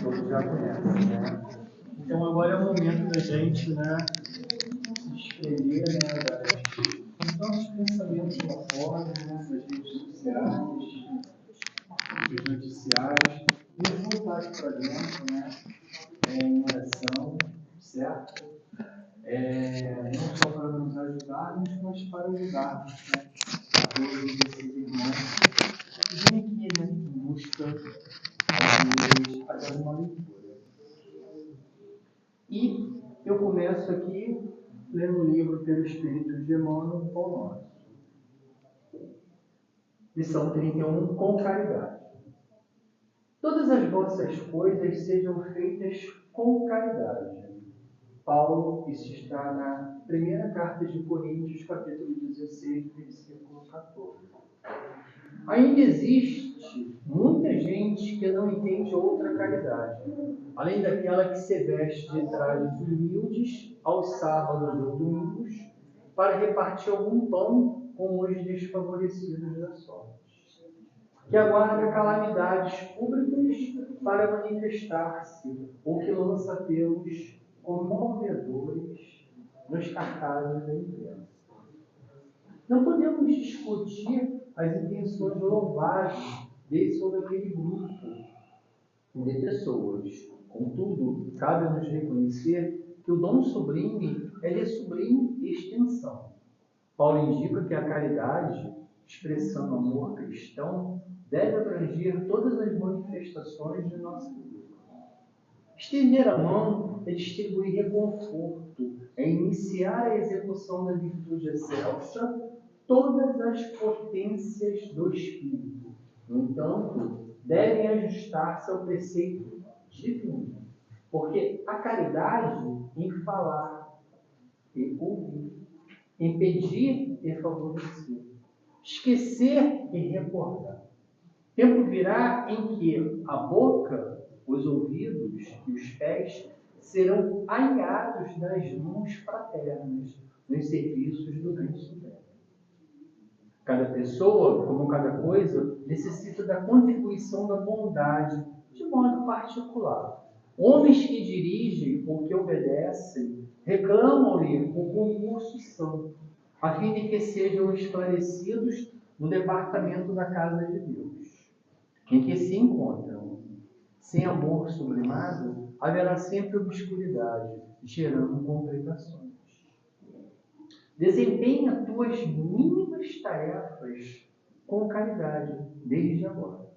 todos já conhecem, né? Então agora é o momento da gente, né, se descrever, né, dos nossos pensamentos lá fora, né, das redes sociais, dos noticiários, e voltar aqui para dentro, né, em oração, certo? Não só para nos ajudarmos, mas para ajudarmos, né, a todos esses irmãos que vêm aqui, né, em busca de fazer uma leitura. E eu começo aqui lendo o livro pelo Espírito de Emmanuel, Pão Nosso. Lição 31, com caridade. Todas as vossas coisas sejam feitas com caridade. Paulo, isso está na primeira carta de Coríntios, capítulo 16, versículo 14. Ainda existe muita gente que não entende outra caridade, além daquela que se veste de trajes humildes aos sábados ou domingos para repartir algum pão com os desfavorecidos da sorte, que aguarda calamidades públicas para manifestar-se, ou que lança apelos comovedores nos cartazes da imprensa. Não podemos discutir as intenções louváveis desse ou daquele grupo de pessoas. Contudo, cabe-nos reconhecer que o dom sublime é de sublime extensão. Paulo indica que a caridade, expressando amor cristão, deve abranger todas as manifestações de nossa vida. Estender a mão é distribuir reconforto, é iniciar a execução da virtude excelsa, todas as potências do Espírito. No entanto, devem ajustar-se ao preceito divino, porque a caridade em falar e ouvir, em pedir e favorecer, esquecer e recordar. Tempo virá em que a boca, os ouvidos e os pés serão aliados das mãos fraternas nos serviços do bem supremo. Cada pessoa, como cada coisa, necessita da contribuição da bondade de modo particular. Homens que dirigem ou que obedecem reclamam-lhe o concurso santo, a fim de que sejam esclarecidos no departamento da casa de Deus, em que se encontram. Sem amor sublimado, haverá sempre obscuridade, gerando complicações. Desempenha tuas mínimas tarefas com caridade, desde agora.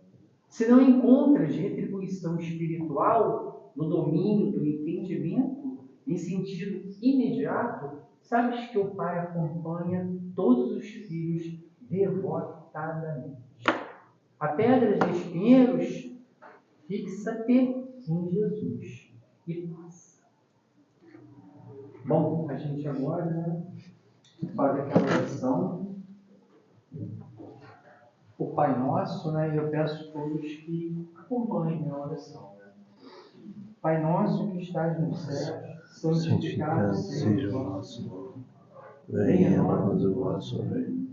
Se não encontras retribuição espiritual no domínio do entendimento, em sentido imediato, sabes que o Pai acompanha todos os filhos devotadamente. A pedra de espinheiros, fixa-te em Jesus e passa. Bom, a gente agora, né, faz aquela oração, o Pai Nosso, né, e eu peço a todos que acompanhem a oração. Né? Pai Nosso que estás no céu, santificado seja o nosso nome. Venha a nós o vosso reino.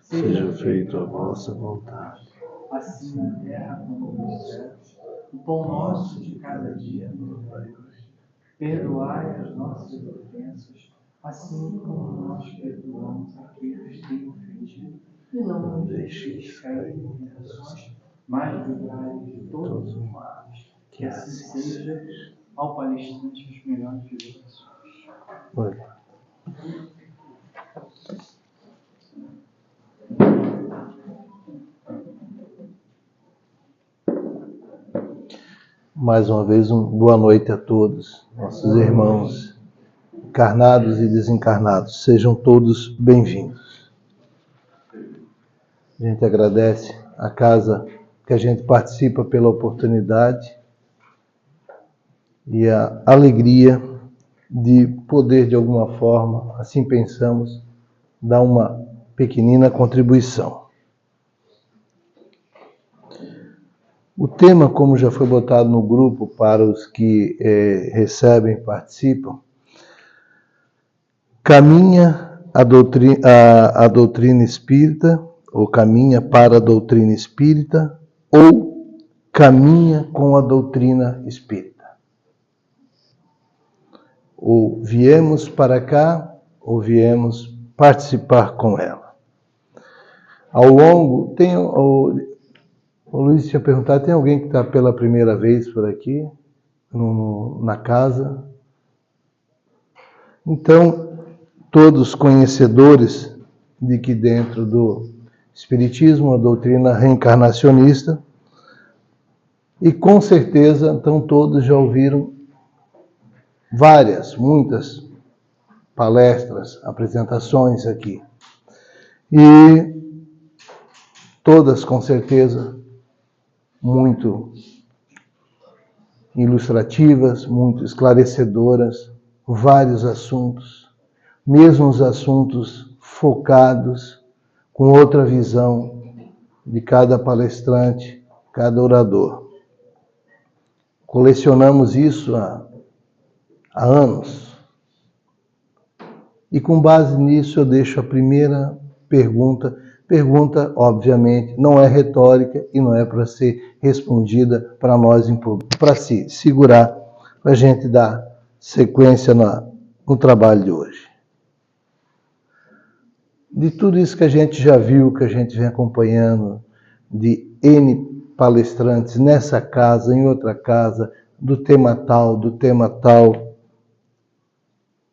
Seja feita a vossa vontade, assim na terra como nos céus. O pão nosso de cada dia nos dai hoje. Perdoai as nossas ofensas, assim como nós perdoamos a quem nos tem ofendido. E não nos deixeis cair em tentações, mas livrai-nos de todos os males. Que assim seja. Ao palestrante, os melhores orações. Olha. Mais uma vez, boa noite a todos, nossos irmãos, encarnados e desencarnados. Sejam todos bem-vindos. A gente agradece a casa que a gente participa pela oportunidade e a alegria de poder, de alguma forma, assim pensamos, dar uma pequenina contribuição. O tema, como já foi botado no grupo para os que recebem e participam, caminha a doutrina espírita, ou caminha para a doutrina espírita, ou caminha com a doutrina espírita. Ou viemos para cá, ou viemos participar com ela. Ao longo, o Luiz tinha perguntado, tem alguém que está pela primeira vez por aqui, na casa? Então, todos conhecedores de que dentro do Espiritismo, a doutrina reencarnacionista, e com certeza, então, todos já ouviram muitas palestras, apresentações aqui. E todas, com certeza, muito ilustrativas, muito esclarecedoras, vários assuntos, mesmo os assuntos focados, com outra visão de cada palestrante, cada orador. Colecionamos isso há anos. E com base nisso eu deixo a primeira pergunta. Pergunta, obviamente, não é retórica e não é para ser respondida para nós em público, para se segurar, para a gente dar sequência no trabalho de hoje. De tudo isso que a gente já viu, que a gente vem acompanhando, de N palestrantes nessa casa, em outra casa, do tema tal,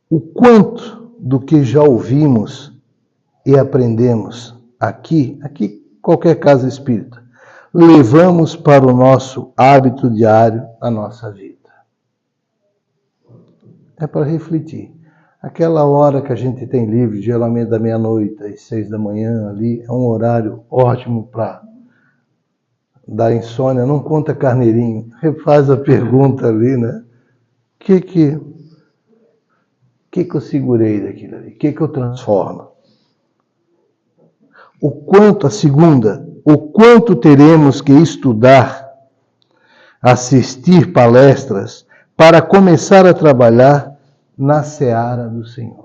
o quanto do que já ouvimos e aprendemos aqui, qualquer casa espírita, levamos para o nosso hábito diário, a nossa vida. É para refletir. Aquela hora que a gente tem livre, geralmente da meia-noite às 6 da manhã, ali, é um horário ótimo para dar insônia. Não conta carneirinho, refaz a pergunta ali, né? O que eu segurei daquilo ali? O que eu transformo? O quanto teremos que estudar, assistir palestras para começar a trabalhar na seara do Senhor.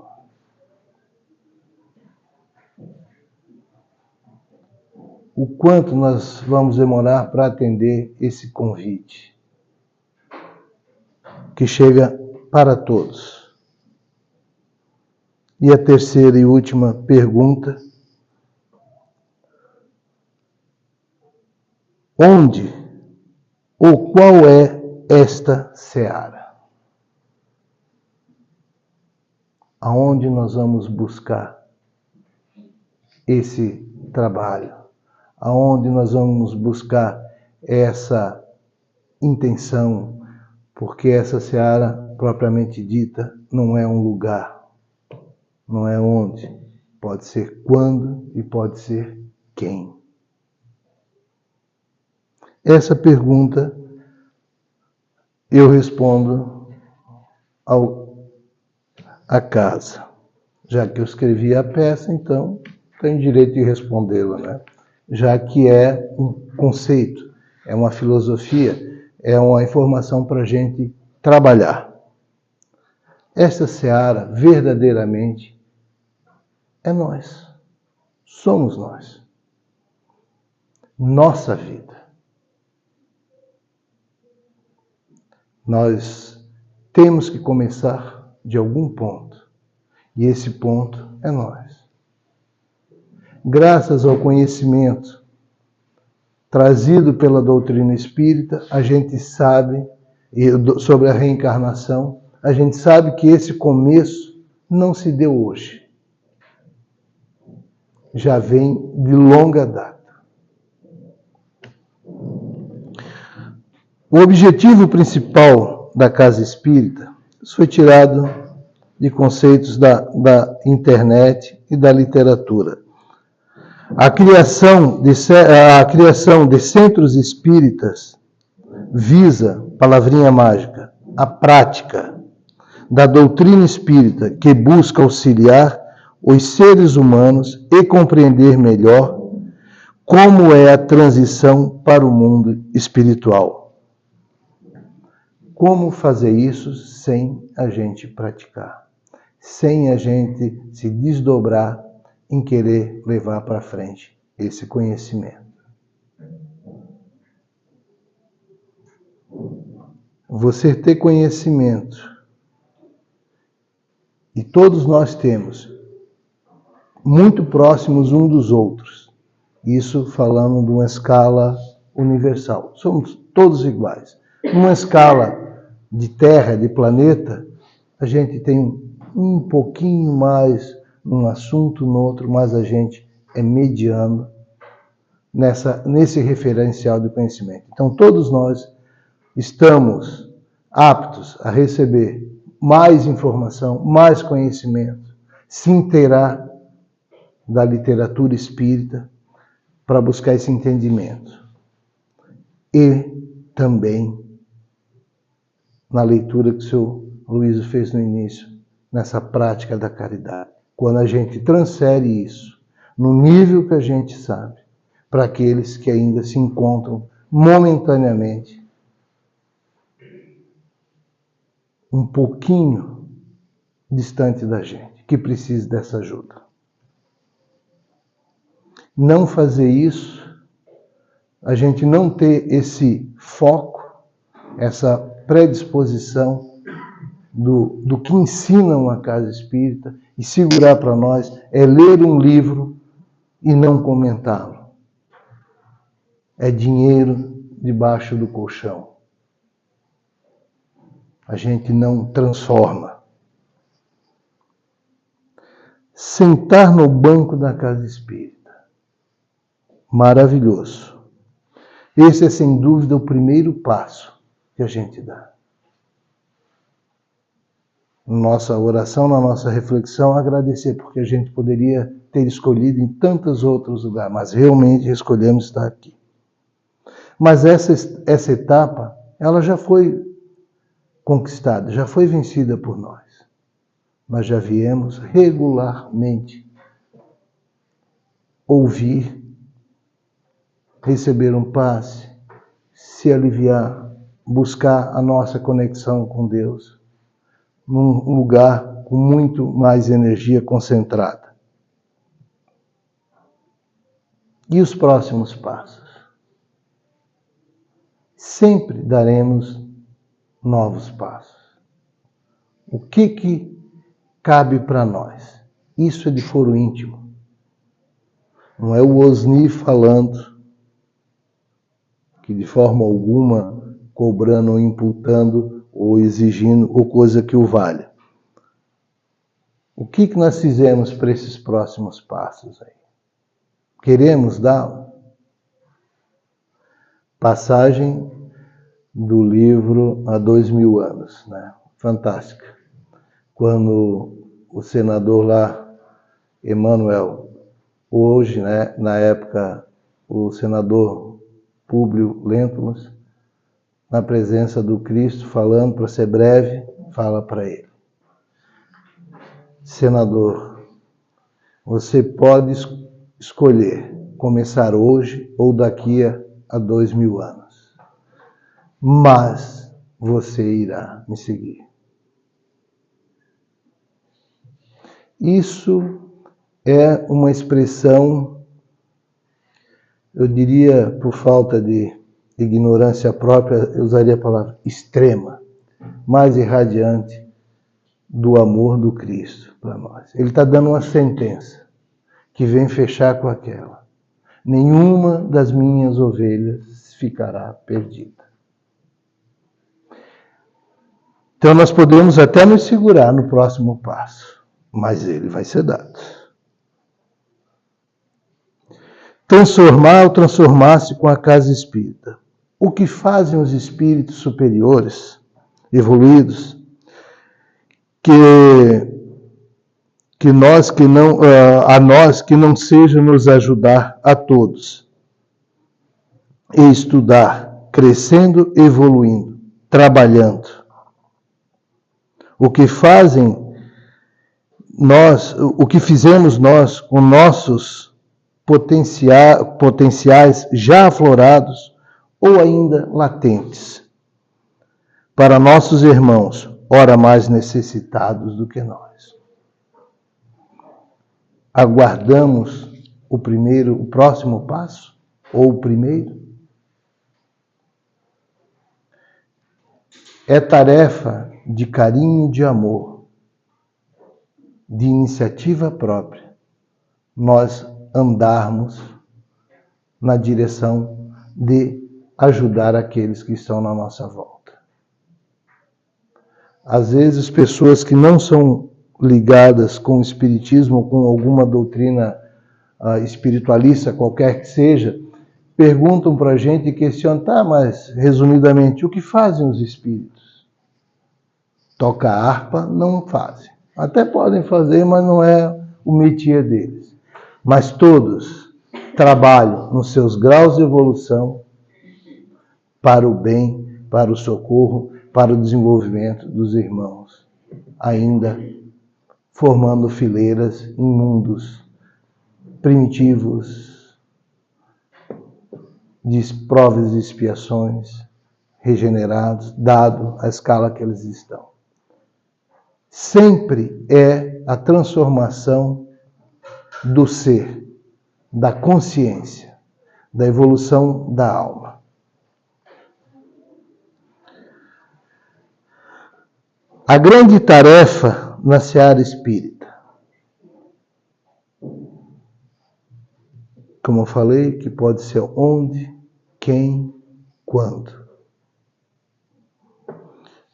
O quanto nós vamos demorar para atender esse convite que chega para todos. E a terceira e última pergunta: onde ou qual é esta seara? Aonde nós vamos buscar esse trabalho? Aonde nós vamos buscar essa intenção? Porque essa seara, propriamente dita, não é um lugar, não é onde. Pode ser quando e pode ser quem. Essa pergunta eu respondo à casa. Já que eu escrevi a peça, então tenho direito de respondê-la, né? Já que é um conceito, é uma filosofia, é uma informação para a gente trabalhar. Essa seara, verdadeiramente, é nós. Somos nós. Nossa vida. Nós temos que começar de algum ponto. E esse ponto é nós. Graças ao conhecimento trazido pela doutrina espírita, a gente sabe, sobre a reencarnação, a gente sabe que esse começo não se deu hoje. Já vem de longa data. O objetivo principal da casa espírita, isso foi tirado de conceitos da internet e da literatura. A criação de centros espíritas visa, palavrinha mágica, a prática da doutrina espírita que busca auxiliar os seres humanos e compreender melhor como é a transição para o mundo espiritual. Como fazer isso sem a gente praticar? Sem a gente se desdobrar em querer levar para frente esse conhecimento. você ter conhecimento, e todos nós temos, muito próximos uns dos outros. Isso falando de uma escala universal. Somos todos iguais. Numa escala de Terra, de planeta, a gente tem um pouquinho mais num assunto, no outro, mas a gente é mediano nesse referencial de conhecimento. Então, todos nós estamos aptos a receber mais informação, mais conhecimento, se inteirar da literatura espírita para buscar esse entendimento. E também na leitura que o senhor Luiz fez no início, nessa prática da caridade. Quando a gente transfere isso no nível que a gente sabe, para aqueles que ainda se encontram momentaneamente um pouquinho distante da gente, que precisa dessa ajuda. Não fazer isso, a gente não ter esse foco, essa predisposição do que ensinam a casa espírita e segurar para nós é ler um livro e não comentá-lo. É dinheiro debaixo do colchão. A gente não transforma. Sentar no banco da casa espírita. Maravilhoso. Esse é, sem dúvida, o primeiro passo que a gente dá. Nossa oração, na nossa reflexão, agradecer, porque a gente poderia ter escolhido em tantos outros lugares, mas realmente escolhemos estar aqui. Mas essa etapa, ela já foi conquistada, já foi vencida por nós. Nós já viemos regularmente ouvir, receber um passe, se aliviar, buscar a nossa conexão com Deus, num lugar com muito mais energia concentrada. E os próximos passos? Sempre daremos novos passos. O que cabe para nós? Isso é de foro íntimo. Não é o Osni falando que de forma alguma cobrando ou imputando ou exigindo ou coisa que o valha. O que nós fizemos para esses próximos passos aí? Queremos dar passagem do livro Há 2000 anos, né? Fantástica. Quando o senador lá, Emanuel, hoje, né, na época, o senador Públio Lentulus, na presença do Cristo, falando, para ser breve, fala para ele: senador, você pode escolher começar hoje ou daqui a 2000 anos, mas você irá me seguir. Isso é uma expressão, eu diria, por falta de ignorância própria, eu usaria a palavra extrema, mais irradiante do amor do Cristo para nós. Ele está dando uma sentença que vem fechar com aquela: nenhuma das minhas ovelhas ficará perdida. Então nós podemos até nos segurar no próximo passo, mas ele vai ser dado. Transformar ou transformar-se com a casa espírita. O que fazem os espíritos superiores, evoluídos, a nós que não seja nos ajudar a todos e estudar, crescendo, evoluindo, trabalhando. O que fizemos nós com nossos potenciais já aflorados ou ainda latentes, para nossos irmãos, ora mais necessitados do que nós. Aguardamos o próximo passo? Ou o primeiro? É tarefa de carinho, de amor, de iniciativa própria, nós andarmos na direção de ajudar aqueles que estão na nossa volta. Às vezes, pessoas que não são ligadas com o espiritismo ou com alguma doutrina espiritualista, qualquer que seja, perguntam para a gente e questionam, tá, mas, resumidamente, o que fazem os espíritos? Toca harpa, não fazem. Até podem fazer, mas não é o métier deles. Mas todos trabalham nos seus graus de evolução para o bem, para o socorro, para o desenvolvimento dos irmãos, ainda formando fileiras em mundos primitivos, de provas e expiações, regenerados, dado a escala que eles estão. Sempre é a transformação do ser, da consciência, da evolução da alma. A grande tarefa na seara espírita, como eu falei, que pode ser onde, quem, quando.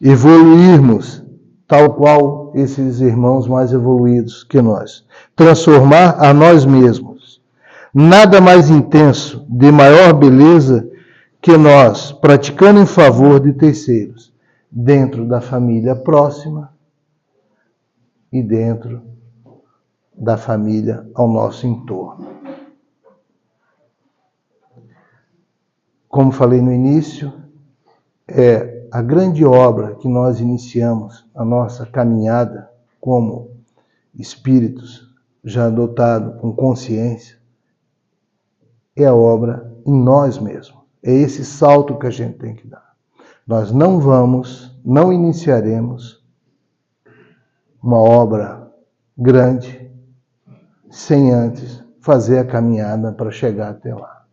Evoluirmos tal qual esses irmãos mais evoluídos que nós. Transformar a nós mesmos. Nada mais intenso, de maior beleza, que nós, praticando em favor de terceiros, dentro da família próxima e dentro da família ao nosso entorno. Como falei no início, é a grande obra que nós iniciamos a nossa caminhada como espíritos já dotados com consciência, é a obra em nós mesmos. É esse salto que a gente tem que dar. Nós não iniciaremos uma obra grande sem antes fazer a caminhada para chegar até lá.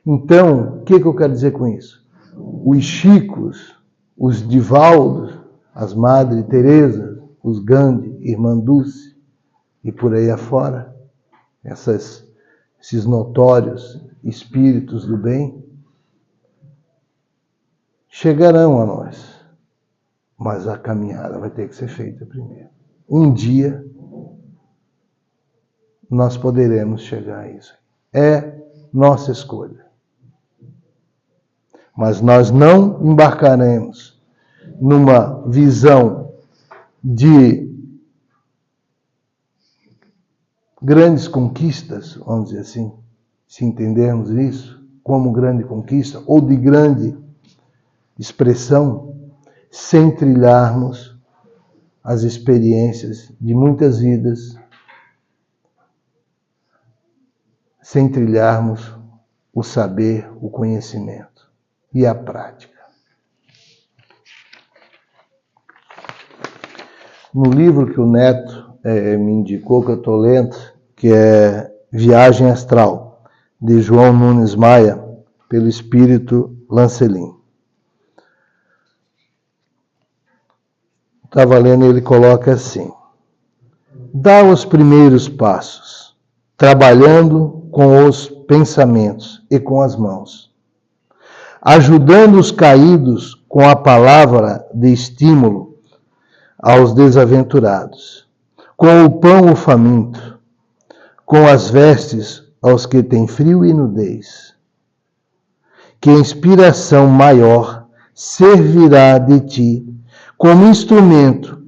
Então, o que eu quero dizer com isso? Os Chicos, os Divaldos, as Madre Teresa, os Gandhi, Irmã Dulce e por aí afora, esses notórios espíritos do bem, chegarão a nós, mas a caminhada vai ter que ser feita primeiro. Um dia nós poderemos chegar a isso. É nossa escolha. Mas nós não embarcaremos numa visão de grandes conquistas, vamos dizer assim, se entendermos isso como grande conquista, ou de grande expressão, sem trilharmos as experiências de muitas vidas, sem trilharmos o saber, o conhecimento e a prática. No livro que o Neto me indicou, que eu estou lendo, que é Viagem Astral, de João Nunes Maia, pelo Espírito Lancelin. Estava lendo, ele coloca assim: dá os primeiros passos, trabalhando com os pensamentos e com as mãos, ajudando os caídos com a palavra de estímulo aos desaventurados, com o pão o faminto, com as vestes aos que têm frio e nudez. Que inspiração maior servirá de ti como instrumento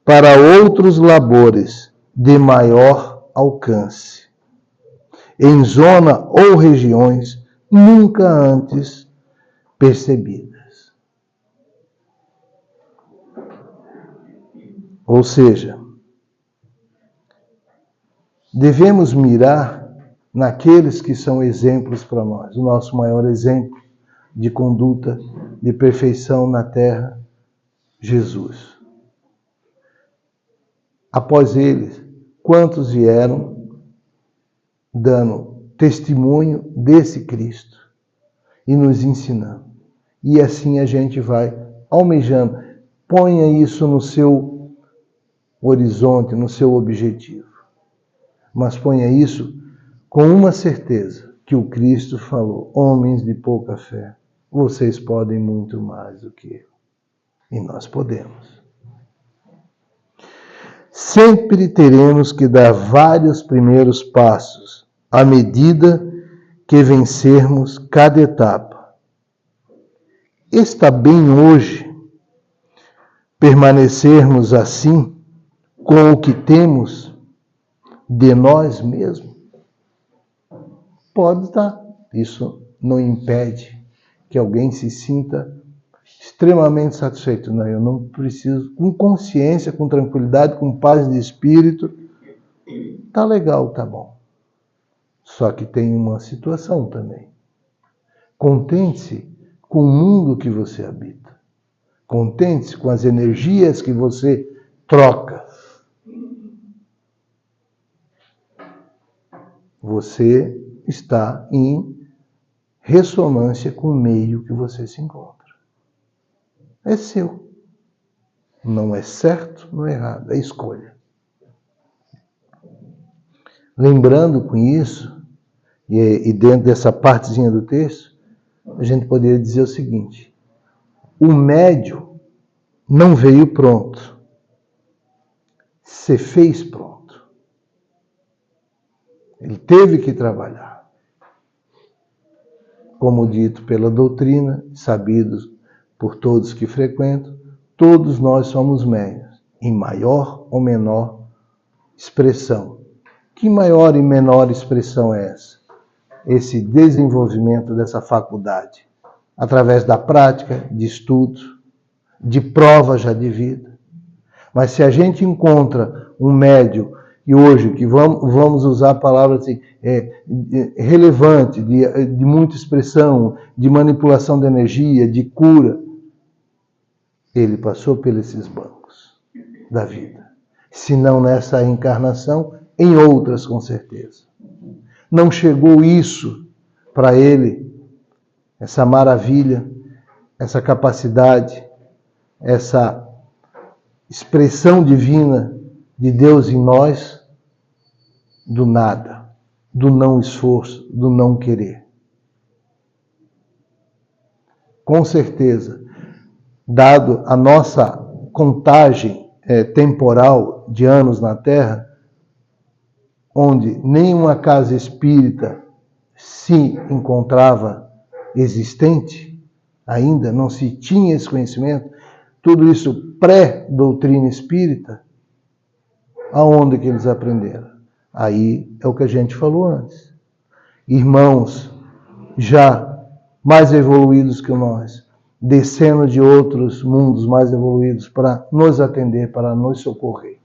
para outros labores de maior alcance, em zona ou regiões nunca antes percebidas. Ou seja, devemos mirar naqueles que são exemplos para nós. O nosso maior exemplo de conduta, de perfeição na terra, Jesus. Após eles, quantos vieram dando testemunho desse Cristo e nos ensinando. E assim a gente vai almejando, Ponha isso no seu horizonte, no seu objetivo. Mas ponha isso com uma certeza, que o Cristo falou: homens de pouca fé, vocês podem muito mais do que eu. E nós podemos. Sempre teremos que dar vários primeiros passos, à medida que vencermos cada etapa. Está bem hoje permanecermos assim, com o que temos de nós mesmos? Pode estar. Isso não impede que alguém se sinta extremamente satisfeito. Não, eu não preciso, com consciência, com tranquilidade, com paz de espírito. Tá legal, tá bom. Só que tem uma situação também. Contente-se com o mundo que você habita. Contente-se com as energias que você troca. Você está em ressonância com o meio que você se encontra. É seu. Não é certo, não é errado, é escolha. Lembrando com isso, e dentro dessa partezinha do texto, a gente poderia dizer o seguinte: o médio não veio pronto. Se fez pronto. Ele teve que trabalhar. Como dito pela doutrina, sabidos por todos que frequentam, todos nós somos médios, em maior ou menor expressão. Que maior e menor expressão é essa? Esse desenvolvimento dessa faculdade, através da prática, de estudo, de prova já de vida. Mas se a gente encontra um médium, e hoje, que vamos usar palavras assim, relevante, de muita expressão, de manipulação de energia, de cura, ele passou por esses bancos da vida. Se não nessa encarnação, em outras com certeza. Não chegou isso para ele, essa maravilha, essa capacidade, essa expressão divina de Deus em nós, do nada, do não esforço, do não querer. Com certeza, dado a nossa contagem temporal de anos na Terra, onde nenhuma casa espírita se encontrava existente, ainda não se tinha esse conhecimento, tudo isso pré-doutrina espírita, aonde que eles aprenderam? Aí é o que a gente falou antes. Irmãos já mais evoluídos que nós, descendo de outros mundos mais evoluídos para nos atender, para nos socorrer.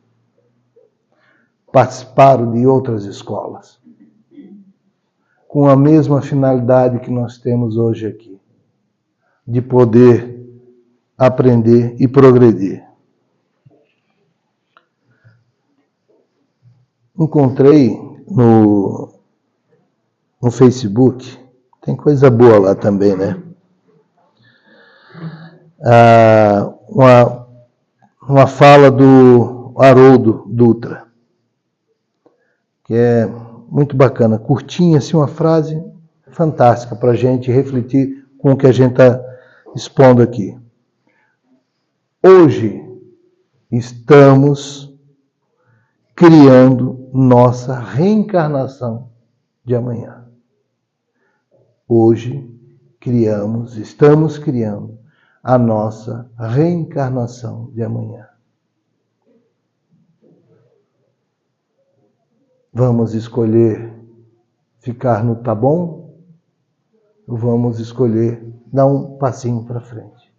Participaram de outras escolas, com a mesma finalidade que nós temos hoje aqui, de poder aprender e progredir. Encontrei no Facebook, tem coisa boa lá também, né? Uma fala do Haroldo Dutra, que é muito bacana, curtinha, assim, uma frase fantástica para a gente refletir com o que a gente está expondo aqui. Hoje estamos criando nossa reencarnação de amanhã. Hoje estamos criando a nossa reencarnação de amanhã. Vamos escolher ficar no tá bom? Ou vamos escolher dar um passinho para frente?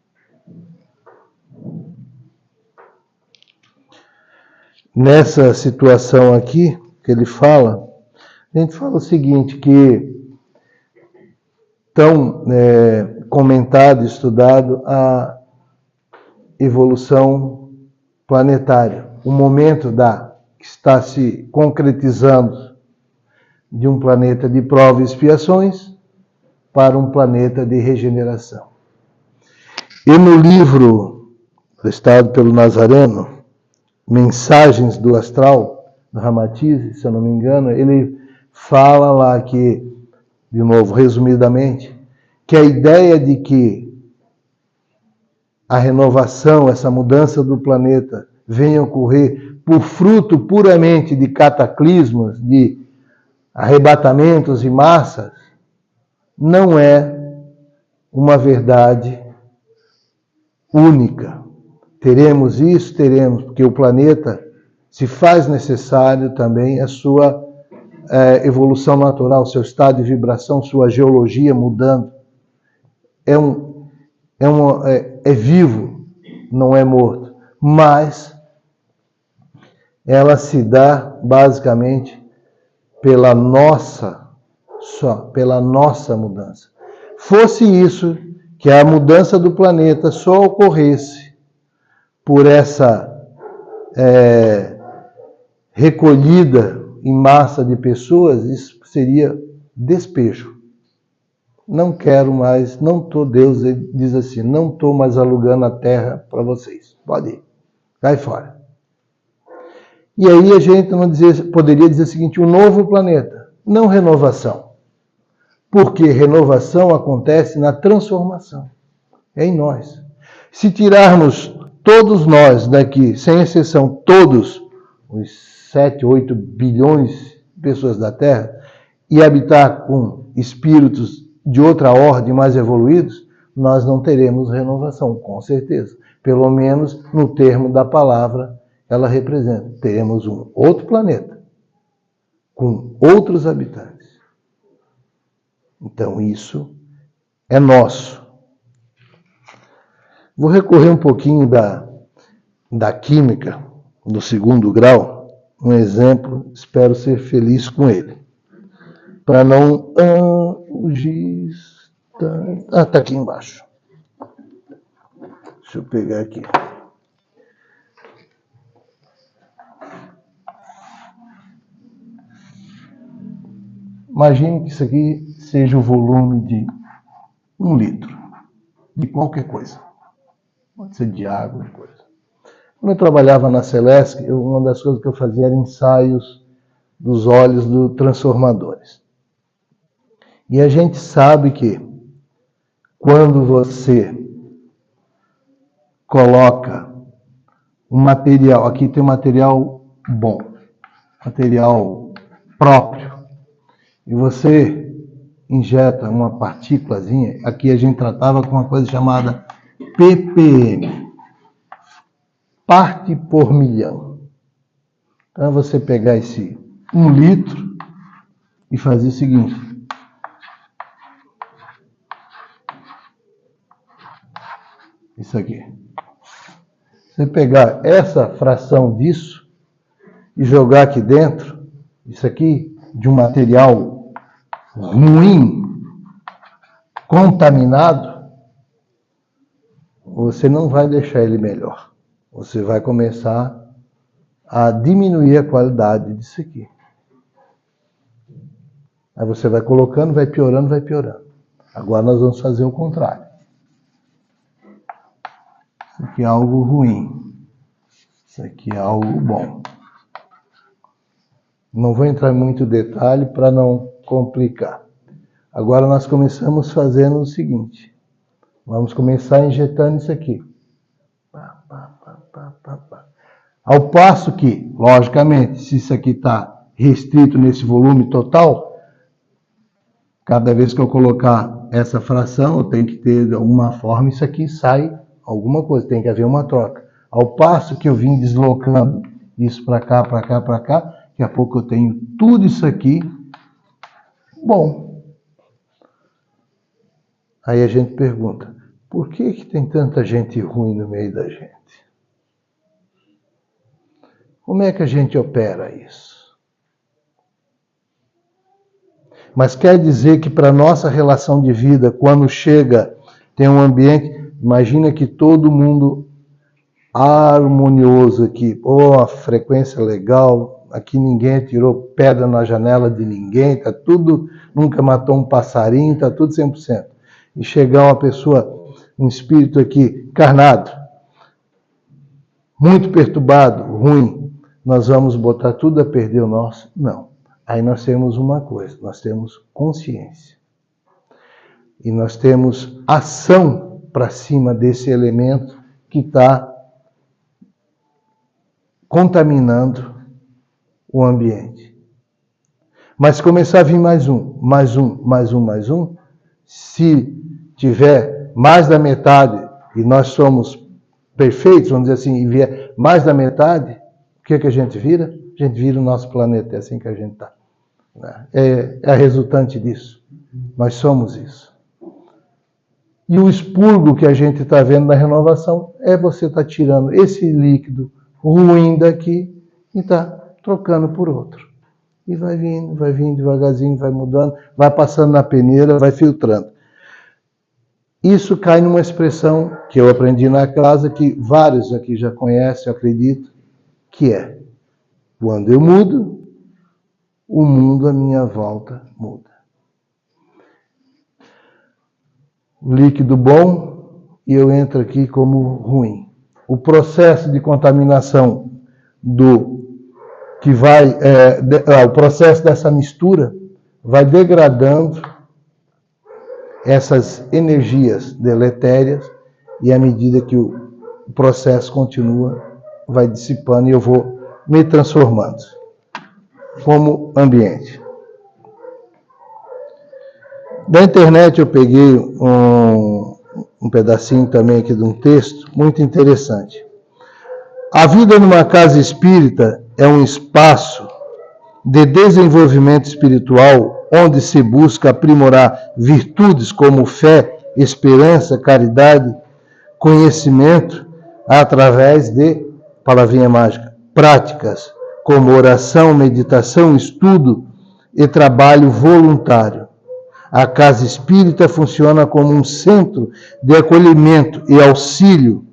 Nessa situação aqui, que ele fala, a gente fala o seguinte, que tão comentado, estudado a evolução planetária, o momento que está se concretizando de um planeta de prova e expiações para um planeta de regeneração. E no livro prestado pelo Nazareno, Mensagens do Astral, do Ramatize, se eu não me engano, ele fala lá que, de novo, resumidamente, que a ideia de que a renovação, essa mudança do planeta, venha ocorrer por fruto puramente de cataclismos, de arrebatamentos e massas, não é uma verdade única. Teremos isso, teremos, porque o planeta se faz necessário também a sua evolução natural, seu estado de vibração, sua geologia mudando. É vivo, não é morto, mas ela se dá basicamente pela nossa mudança. Fosse isso, que a mudança do planeta só ocorresse por essa recolhida em massa de pessoas, isso seria despejo. Não quero mais, não estou, Deus diz assim, não estou mais alugando a terra para vocês. Pode ir, cai fora. E aí a gente poderia dizer o seguinte, um novo planeta, não renovação. Porque renovação acontece na transformação. É em nós. Se tirarmos todos nós daqui, sem exceção, todos os 7, 8 bilhões de pessoas da Terra, e habitar com espíritos de outra ordem mais evoluídos, nós não teremos renovação, com certeza. Pelo menos no termo da palavra, ela representa. Teremos um outro planeta, com outros habitantes. Então isso é nosso. Vou recorrer um pouquinho da química, do 2º grau, um exemplo, espero ser feliz com ele. Para não... o giz... está aqui embaixo. Deixa eu pegar aqui. Imagine que isso aqui seja o volume de 1 litro, de qualquer coisa. Pode ser de água, de coisa. Quando eu trabalhava na Celesc, uma das coisas que eu fazia era ensaios dos óleos do transformadores. E a gente sabe que quando você coloca um material, aqui tem um material bom, material próprio, e você injeta uma partículazinha, aqui a gente tratava com uma coisa chamada ppm, parte por milhão. Então você pegar esse 1 litro e fazer o seguinte. Isso aqui. Você pegar essa fração disso e jogar aqui dentro, isso aqui de um material ruim, contaminado, você não vai deixar ele melhor. Você vai começar a diminuir a qualidade disso aqui. Aí você vai colocando, vai piorando, vai piorando. Agora nós vamos fazer o contrário. Isso aqui é algo ruim. Isso aqui é algo bom. Não vou entrar em muito detalhe para não complicar. Agora nós começamos fazendo o seguinte. Vamos começar injetando isso aqui. Ao passo que, logicamente, se isso aqui está restrito nesse volume total, cada vez que eu colocar essa fração, eu tenho que ter de alguma forma, isso aqui sai alguma coisa, tem que haver uma troca. Ao passo que eu vim deslocando isso para cá, para cá, para cá, daqui a pouco eu tenho tudo isso aqui bom. Aí a gente pergunta, por que tem tanta gente ruim no meio da gente? Como é que a gente opera isso? Mas quer dizer que para a nossa relação de vida, quando chega, tem um ambiente, imagina que todo mundo harmonioso aqui, a frequência legal, aqui ninguém tirou pedra na janela de ninguém, tá tudo, nunca matou um passarinho, tá tudo 100%. E chegar uma pessoa, um espírito aqui, encarnado, muito perturbado, ruim, nós vamos botar tudo a perder o nosso? Não. Aí nós temos uma coisa, nós temos consciência. E nós temos ação para cima desse elemento que está contaminando o ambiente. Mas se começar a vir mais um, se tiver mais da metade, e nós somos perfeitos, vamos dizer assim, e vier mais da metade, o que é que a gente vira? A gente vira o nosso planeta, é assim que a gente está. É a resultante disso. Nós somos isso. E o expurgo que a gente está vendo na renovação é você estar tirando esse líquido ruim daqui e está trocando por outro. E vai vindo devagarzinho, vai mudando, vai passando na peneira, vai filtrando. Isso cai numa expressão que eu aprendi na casa, que vários aqui já conhecem, eu acredito, que é: quando eu mudo, o mundo à minha volta muda. O líquido bom, e eu entro aqui como ruim. O processo de contaminação o processo dessa mistura vai degradando essas energias deletérias, e à medida que o processo continua, vai dissipando e eu vou me transformando como ambiente. Da internet eu peguei um pedacinho também aqui de um texto muito interessante. A vida numa casa espírita é um espaço de desenvolvimento espiritual onde se busca aprimorar virtudes como fé, esperança, caridade, conhecimento, através de, palavrinha mágica, práticas como oração, meditação, estudo e trabalho voluntário. A casa espírita funciona como um centro de acolhimento e auxílio,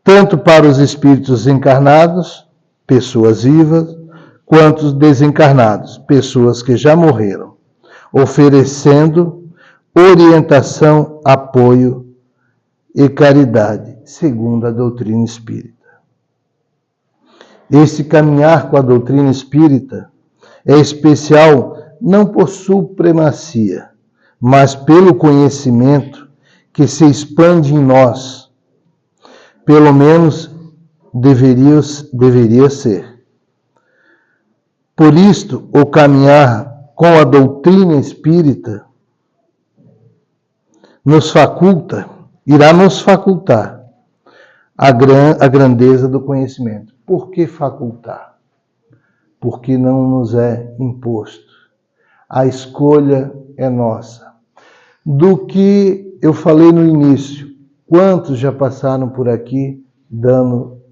tanto para os espíritos encarnados, pessoas vivas, quanto os desencarnados, pessoas que já morreram, oferecendo orientação, apoio e caridade, segundo a doutrina espírita. Esse caminhar com a doutrina espírita é especial não por supremacia, mas pelo conhecimento que se expande em nós. Pelo menos deveria ser. Por isto, o caminhar com a doutrina espírita irá nos facultar a grandeza do conhecimento. Por que facultar? Porque não nos é imposto. A escolha é nossa. Do que eu falei no início, quantos já passaram por aqui dando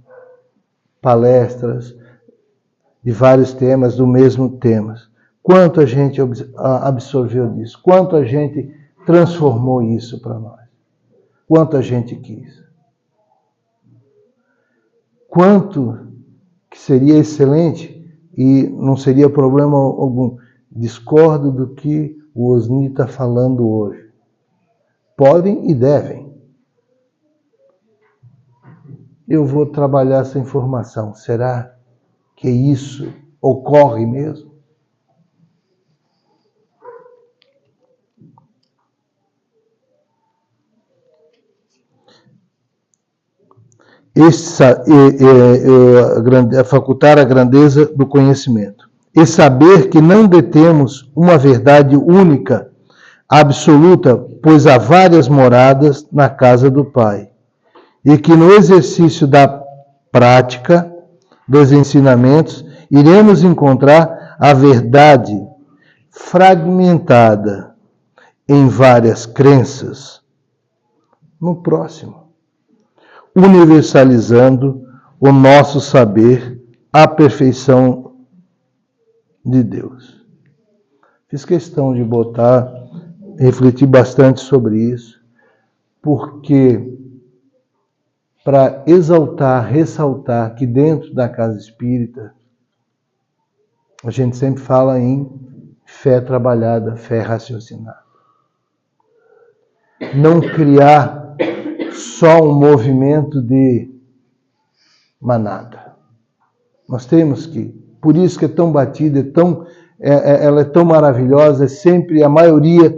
palestras de vários temas, do mesmo tema? Quanto a gente absorveu disso? Quanto a gente transformou isso para nós? Quanto a gente quis? Quanto que seria excelente e não seria problema algum. Discordo do que o Osni está falando hoje. Podem e devem. Eu vou trabalhar essa informação. Será que isso ocorre mesmo? Facultar a grandeza do conhecimento. E saber que não detemos uma verdade única, absoluta, pois há várias moradas na casa do Pai. E que no exercício da prática, dos ensinamentos, iremos encontrar a verdade fragmentada em várias crenças no próximo, universalizando o nosso saber à perfeição de Deus. Fiz questão de refletir bastante sobre isso, porque para exaltar, ressaltar que dentro da casa espírita, a gente sempre fala em fé trabalhada, fé raciocinada. Não criar só um movimento de manada. Nós temos que, por isso que é tão batida, ela é tão maravilhosa, é sempre a maioria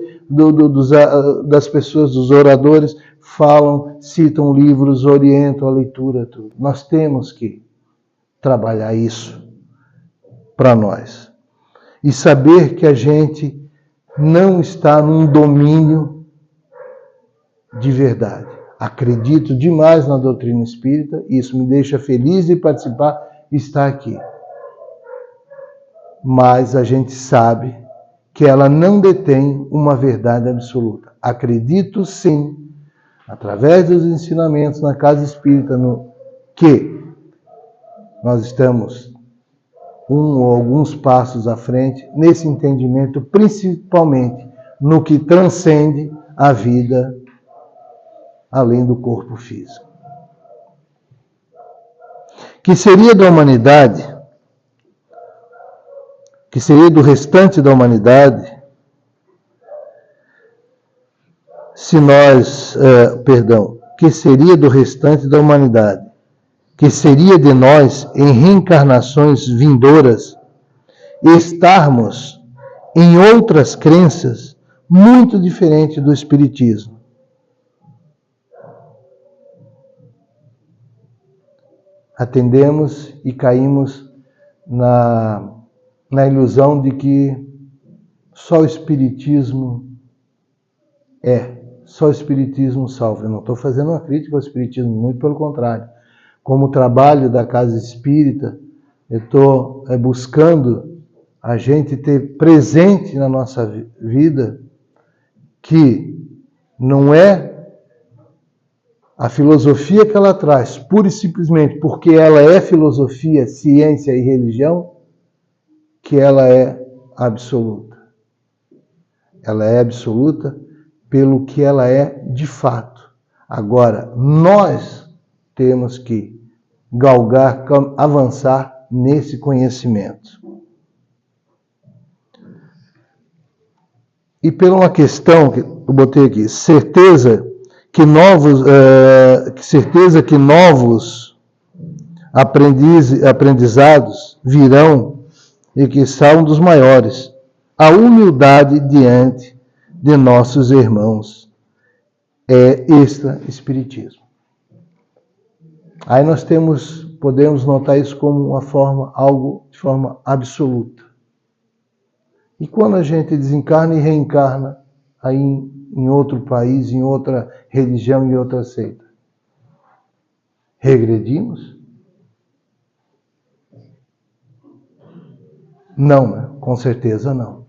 das pessoas, dos oradores, falam, citam livros, orientam a leitura, tudo. Nós temos que trabalhar isso para nós. E saber que a gente não está num domínio de verdade. Acredito demais na doutrina espírita, e isso me deixa feliz de participar e estar aqui. Mas a gente sabe que ela não detém uma verdade absoluta. Acredito sim, através dos ensinamentos na casa espírita, que nós estamos um ou alguns passos à frente nesse entendimento, principalmente no que transcende a vida além do corpo físico. Que seria da humanidade, que seria do restante da humanidade, que seria do restante da humanidade, que seria de nós em reencarnações vindouras, estarmos em outras crenças muito diferentes do Espiritismo. Atendemos e caímos na ilusão de que só o Espiritismo só o Espiritismo salva. Eu não estou fazendo uma crítica ao Espiritismo, muito pelo contrário. Como trabalho da Casa Espírita, eu estou buscando a gente ter presente na nossa vida que não é a filosofia que ela traz, pura e simplesmente porque ela é filosofia, ciência e religião, que ela é absoluta. Ela é absoluta pelo que ela é de fato. Agora, nós temos que galgar, avançar nesse conhecimento. E pela uma questão que eu botei aqui, certeza que novos aprendizados virão e que são dos maiores. A humildade diante de nossos irmãos é extra-espiritismo. Aí nós podemos notar isso como algo de forma absoluta. E quando a gente desencarna e reencarna aí em outro país, em outra religião, em outra seita, regredimos? Não, né? Com certeza não.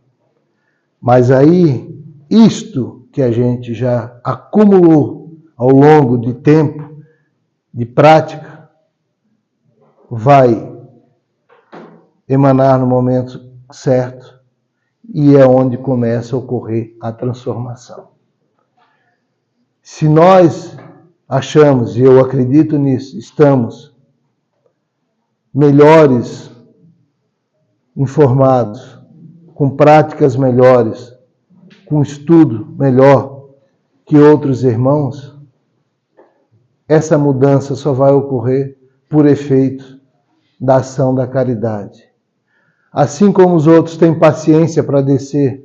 Mas aí, isto que a gente já acumulou ao longo de tempo, de prática, vai emanar no momento certo e é onde começa a ocorrer a transformação. Se nós achamos, e eu acredito nisso, estamos melhores informados, com práticas melhores, com estudo melhor que outros irmãos, essa mudança só vai ocorrer por efeito da ação da caridade. Assim como os outros têm paciência para descer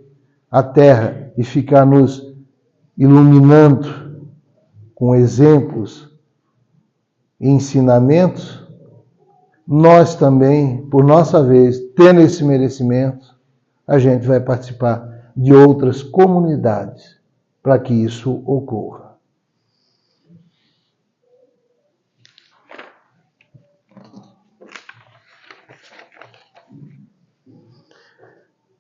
à terra e ficar nos iluminando com exemplos e ensinamentos, nós também, por nossa vez, tendo esse merecimento, a gente vai participar de outras comunidades para que isso ocorra.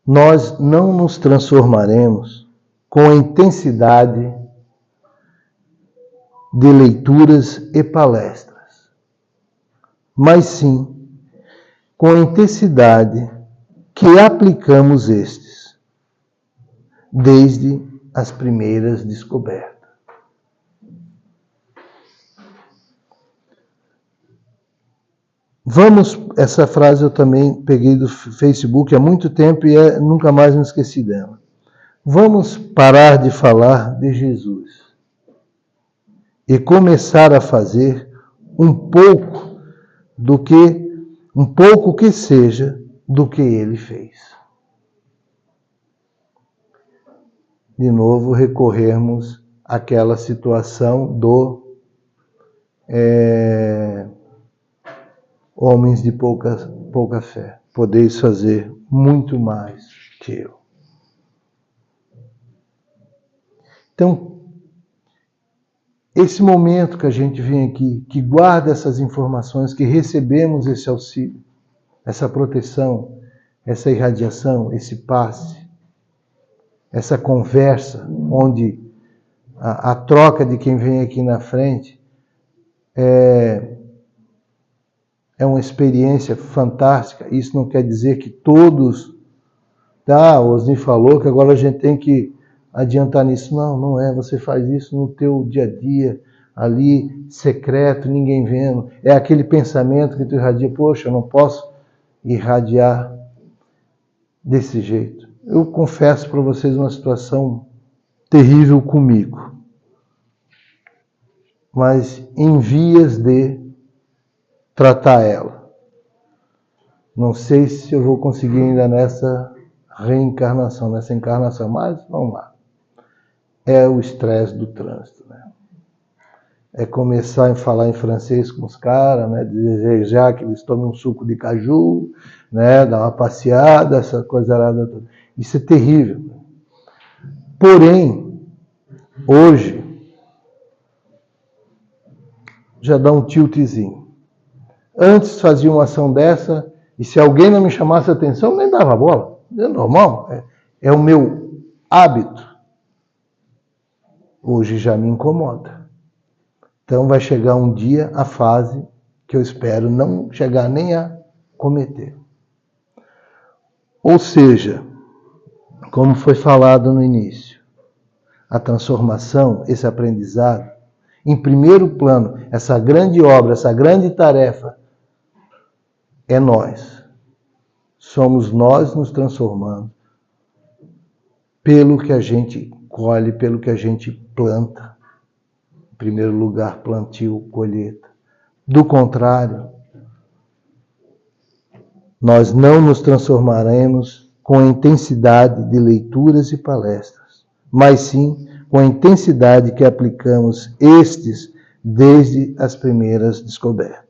Nós não nos transformaremos com a intensidade de leituras e palestras, mas sim com a intensidade que aplicamos estes, desde as primeiras descobertas. Essa frase eu também peguei do Facebook há muito tempo e nunca mais me esqueci dela. Vamos parar de falar de Jesus e começar a fazer um pouco do que um pouco que seja do que ele fez. De novo, recorrermos àquela situação do homens de pouca fé. Podeis fazer muito mais que eu. Então, esse momento que a gente vem aqui, que guarda essas informações, que recebemos esse auxílio, essa proteção, essa irradiação, esse passe, essa conversa, onde a troca de quem vem aqui na frente é uma experiência fantástica. Isso não quer dizer que todos... o Osni falou que agora a gente tem que adiantar nisso. Não, não é. Você faz isso no teu dia a dia, ali, secreto, ninguém vendo. É aquele pensamento que tu irradia. Poxa, eu não posso irradiar desse jeito. Eu confesso para vocês uma situação terrível comigo. Mas em vias de tratar ela. Não sei se eu vou conseguir ainda nessa reencarnação, nessa encarnação, mas vamos lá. É o estresse do trânsito, né? É começar a falar em francês com os caras, né? Desejar que eles tomem um suco de caju, né? Dar uma passeada, essa coisa arada toda. Isso é terrível. Porém, hoje, já dá um tiltzinho. Antes fazia uma ação dessa, e se alguém não me chamasse a atenção, nem dava bola. É normal, é o meu hábito. Hoje já me incomoda. Então vai chegar um dia, a fase que eu espero não chegar nem a cometer. Ou seja, como foi falado no início, a transformação, esse aprendizado, em primeiro plano, essa grande obra, essa grande tarefa, é nós. Somos nós nos transformando pelo que a gente colhe, pelo que a gente planta. Em primeiro lugar, plantio, colheita. Do contrário, nós não nos transformaremos com a intensidade de leituras e palestras, mas sim com a intensidade que aplicamos estes desde as primeiras descobertas.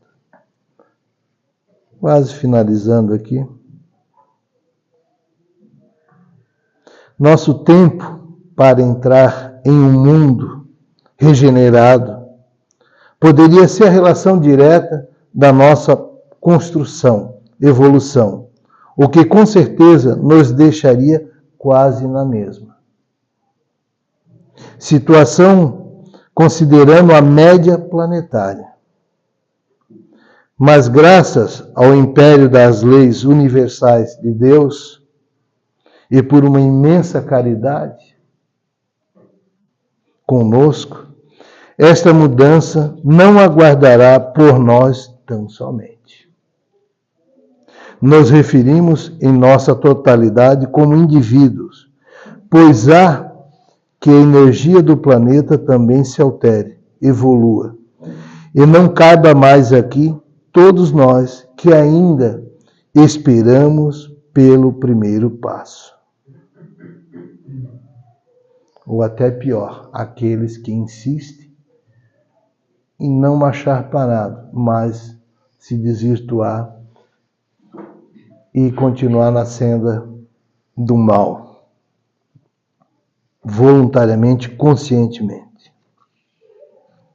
Quase finalizando aqui. Nosso tempo para entrar em um mundo regenerado poderia ser a relação direta da nossa construção, evolução, o que com certeza nos deixaria quase na mesma situação, considerando a média planetária. Mas graças ao império das leis universais de Deus e por uma imensa caridade conosco, esta mudança não aguardará por nós tão somente. Nos referimos em nossa totalidade como indivíduos, pois há que a energia do planeta também se altere, evolua, e não caiba mais aqui todos nós que ainda esperamos pelo primeiro passo. Ou até pior, aqueles que insistem em não marchar parado, mas se desvirtuar e continuar na senda do mal, voluntariamente, conscientemente.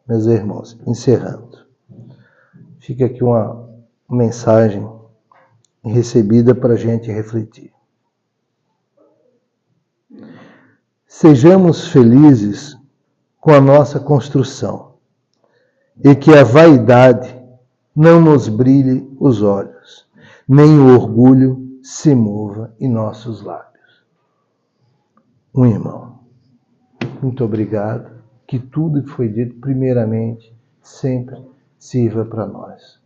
Meus irmãos, encerrando. Fica aqui uma mensagem recebida para a gente refletir. Sejamos felizes com a nossa construção e que a vaidade não nos brilhe os olhos, nem o orgulho se mova em nossos lábios. Um irmão, muito obrigado. Que tudo que foi dito, primeiramente, sempre sirva para nós,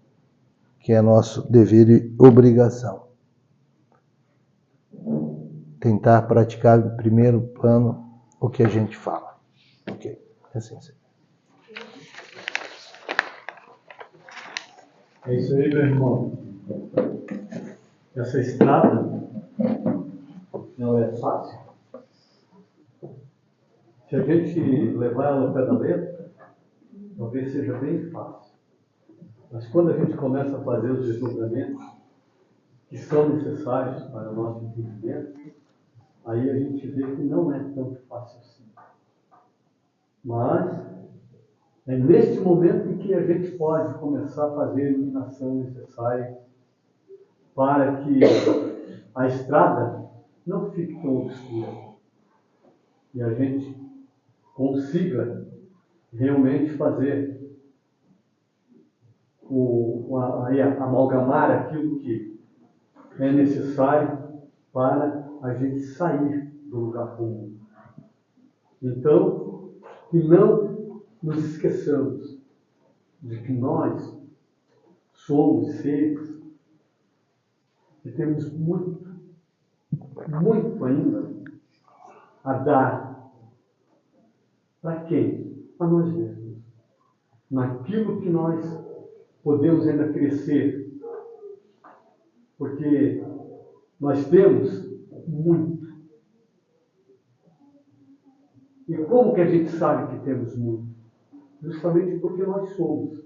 que é nosso dever e obrigação. Tentar praticar em primeiro plano o que a gente fala. Ok? Assim seja. É isso aí, meu irmão. Essa estrada não é fácil. Se a gente levar ela ao pé da letra, talvez seja bem fácil. Mas quando a gente começa a fazer os desdobramentos que são necessários para o nosso entendimento, aí a gente vê que não é tão fácil assim. Mas é neste momento em que a gente pode começar a fazer a iluminação necessária para que a estrada não fique tão obscura e a gente consiga realmente fazer amalgamar aquilo que é necessário para a gente sair do lugar comum. Então, que não nos esqueçamos de que nós somos seres que temos muito, muito ainda a dar. Para quem? A nós mesmos. Naquilo que nós podemos ainda crescer. Porque nós temos muito. E como que a gente sabe que temos muito? Justamente porque nós somos.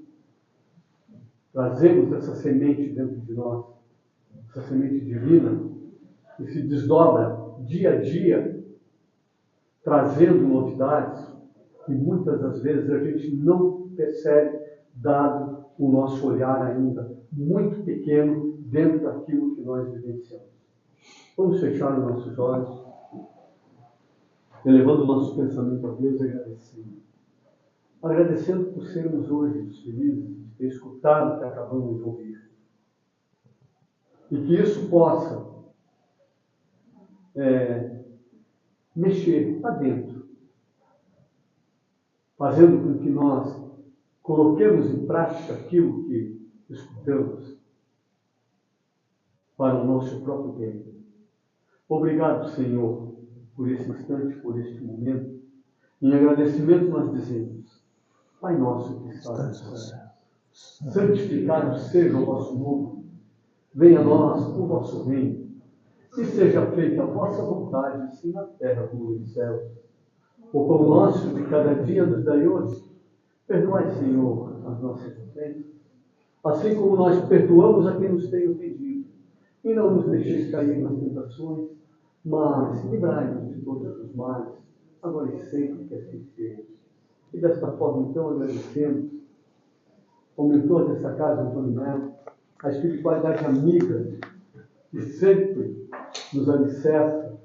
Trazemos essa semente dentro de nós, essa semente divina, que se desdobra dia a dia, trazendo novidades que muitas das vezes a gente não percebe, dado o nosso olhar ainda muito pequeno dentro daquilo que nós vivenciamos. Vamos fechar os nossos olhos, elevando o nosso pensamento a Deus e agradecendo. Agradecendo por sermos hoje felizes de ter escutado o que acabamos de ouvir. E que isso possa mexer lá dentro, fazendo com que nós coloquemos em prática aquilo que escutamos para o nosso próprio bem. Obrigado, Senhor, por esse instante, por este momento. Em agradecimento nós dizemos: Pai nosso que estás no céu, santificado seja o vosso nome, venha a nós o vosso reino, e seja feita a vossa vontade, assim na terra como nos céus. O pão nosso de cada dia nos dai hoje. Perdoai, Senhor, as nossas ofensas, assim como nós perdoamos a quem nos tem ofendido. E não nos deixeis cair nas tentações, mas livrai-nos de todos os males, agora e sempre que assim seja. E desta forma, então, agradecemos ao mentor dessa casa, Antônio Melo, a espiritualidade amiga, que sempre nos alicerça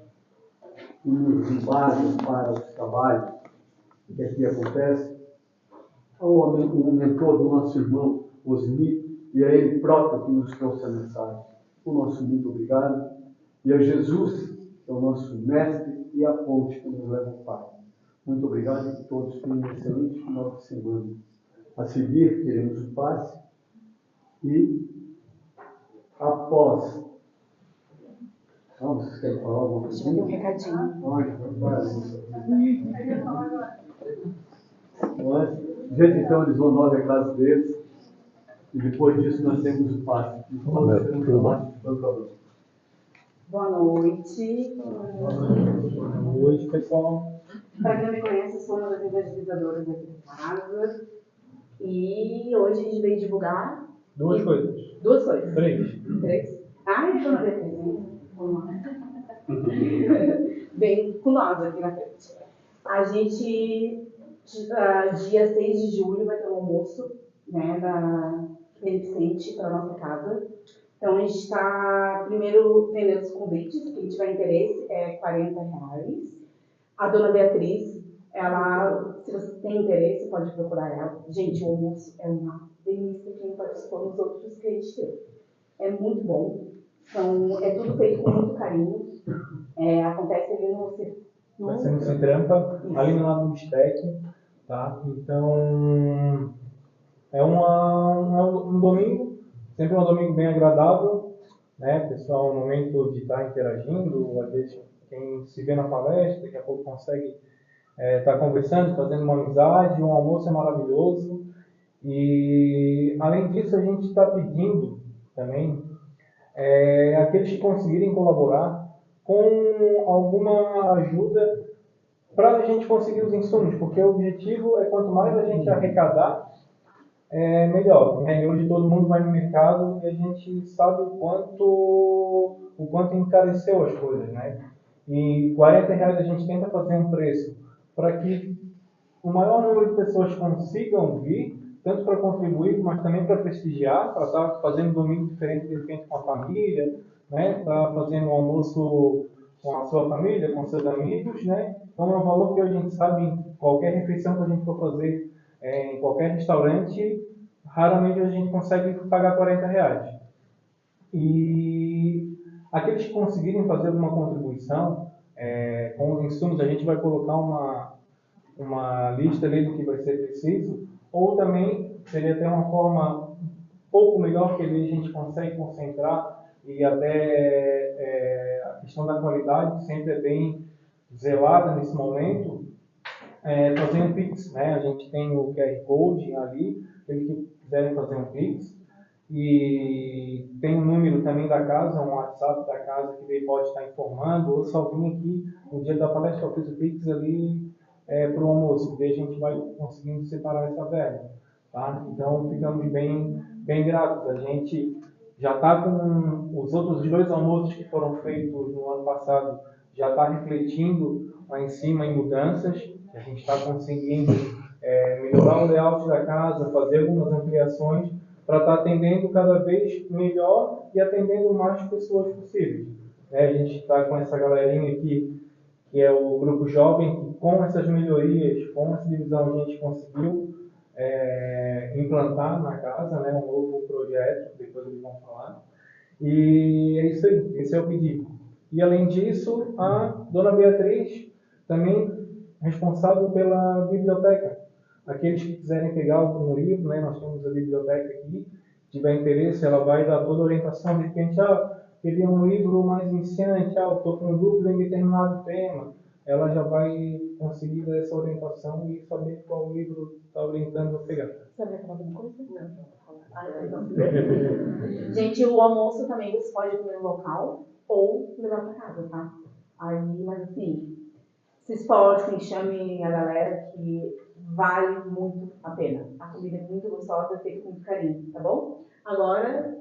e nos embasa para os trabalhos que aqui acontecem, ao mentor do nosso irmão Osni, e a ele próprio que nos trouxe a mensagem. O nosso muito obrigado. E a Jesus, que é o nosso mestre e a ponte que nos leva ao Pai. Muito obrigado e que todos tenham um excelente final de semana. A seguir, teremos o passe e após. Vocês querem falar alguma coisa? Deixa eu dar um recadinho. Gente, então eles vão nós a casa deles e depois disso nós temos o passe. Boa noite. Boa noite, pessoal. Para quem não me conhece, eu sou uma das evangelizadoras aqui da casa. E hoje a gente veio divulgar... Duas coisas. Três? Ah, eu estou na frente. Vamos lá. Bem com nós aqui na frente. A gente, dia 6 de julho, vai ter um almoço, né, da Beneficente para a nossa casa. Então, a gente está, primeiro, vendendo os convites. Quem tiver interesse, é R$40. A dona Beatriz, ela, se você tem interesse, pode procurar ela. Gente, o almoço é uma delícia. Quem participou nos outros que a gente teve. É muito bom. Então, é tudo feito com muito carinho. Acontece ali no... Vai ser no Centrampa, ali no lado do Bistec, tá? Então, é um domingo, sempre um domingo bem agradável, né? Pessoal, um momento de estar interagindo, às vezes quem se vê na palestra, daqui a pouco consegue estar conversando, fazendo uma amizade, um almoço é maravilhoso. E, além disso, a gente está pedindo também aqueles que conseguirem colaborar com alguma ajuda para a gente conseguir os insumos, porque o objetivo é quanto mais a gente arrecadar, melhor. Né? Hoje todo mundo vai no mercado e a gente sabe o quanto encareceu as coisas. Né? E R$40 a gente tenta fazer um preço para que o maior número de pessoas consigam vir, tanto para contribuir, mas também para prestigiar, para estar fazendo um domingo diferente de repente com a família, né? Estar fazendo um almoço com a sua família, com seus amigos, né? Então é um valor que a gente sabe, em qualquer refeição que a gente for fazer, em qualquer restaurante, raramente a gente consegue pagar R$40. E aqueles que conseguirem fazer alguma contribuição com os insumos, a gente vai colocar uma lista ali do que vai ser preciso, ou também seria até uma forma um pouco melhor que ali a gente consegue concentrar e até a questão da qualidade, que sempre é bem zelada nesse momento, fazer um Pix. Né? A gente tem o QR Code ali, aqueles que quiserem fazer um Pix, e tem um número também da casa, um WhatsApp da casa que ele pode estar informando, ou só vir aqui no dia da palestra, eu fiz o Pix ali para o almoço, daí a gente vai conseguindo separar essa verba. Tá? Então ficamos bem gratos. A gente já está com os outros 2 almoços que foram feitos no ano passado, já está refletindo lá em cima em mudanças, a gente está conseguindo melhorar o layout da casa, fazer algumas ampliações para estar atendendo cada vez melhor e atendendo mais pessoas possíveis. A gente está com essa galerinha aqui, que é o grupo jovem, que com essas melhorias, com essa divisão, a gente conseguiu implantar na casa, né, um novo projeto, depois eles vão falar. E é isso aí, esse é o pedido. E além disso, a dona Beatriz, também responsável pela biblioteca. Aqueles que quiserem pegar algum livro, né, nós temos a biblioteca aqui, se tiver interesse, ela vai dar toda a orientação. De repente, queria um livro mais iniciante, estou com dúvida em determinado tema. Ela já vai conseguir dar essa orientação e saber qual livro está orientando a pegar. Você vai falar alguma coisa? Não. Gente, o almoço também você pode comer no local ou levar para casa, tá? Aí, mas assim, se esforcem, chamem a galera que vale muito a pena. A comida é muito gostosa, feita com muito carinho, tá bom? Agora,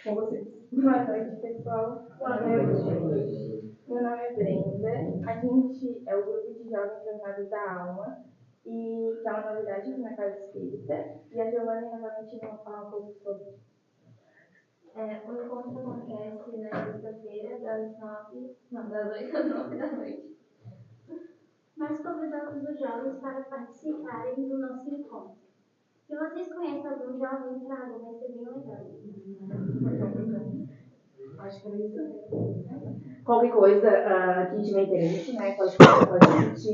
com vocês. Boa noite, pessoal. Boa noite. Meu nome é Brenda. A gente é o grupo de jovens Jornadas da Alma, e que é uma novidade aqui na Casa Espírita. E a Giovana novamente vai falar um pouco sobre. O encontro acontece na sexta-feira, das 8 às 9 da noite. Nós convidamos os jovens para participarem do nosso encontro. Se vocês conhecem algum jovem, tragam, vai ser bem legal. Acho que é isso. Qualquer coisa que tiver interesse, né, pode falar com a gente.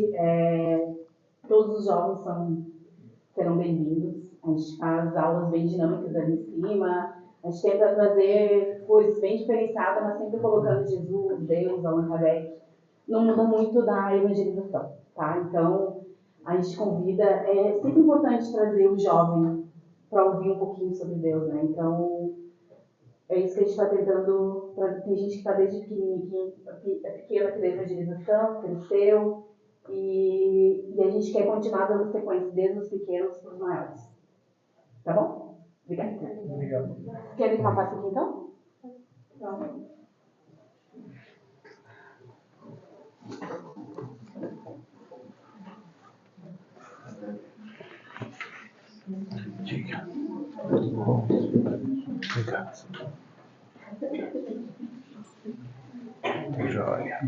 Todos os jovens serão bem-vindos. A gente faz aulas bem dinâmicas ali em cima. A gente tenta trazer coisas bem diferenciadas, mas sempre colocando Jesus, Deus, Allan Kardec. Não muda muito da evangelização, tá? Então, a gente convida. É sempre importante trazer o jovem para ouvir um pouquinho sobre Deus, né? Então, é isso que a gente está tentando. Tem gente que está desde pequenininho aqui, é pequena aqui da evangelização, cresceu, e a gente quer continuar dando sequência desde os pequenos para os maiores. Tá bom? Obrigada. Obrigado. Quer me falar aqui então? Então. Diga. Obrigado. Joia.